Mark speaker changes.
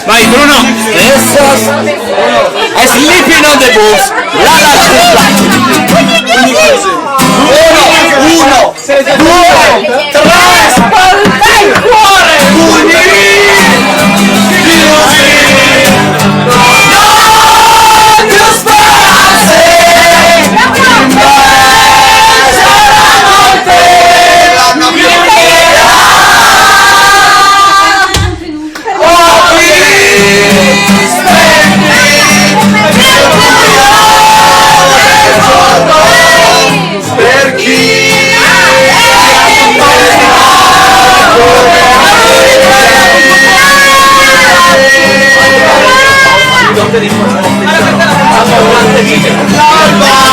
Speaker 1: Vai Bruno! Sleeping on the bus! Uno, due, tre, spalda il cuore!
Speaker 2: L'alba!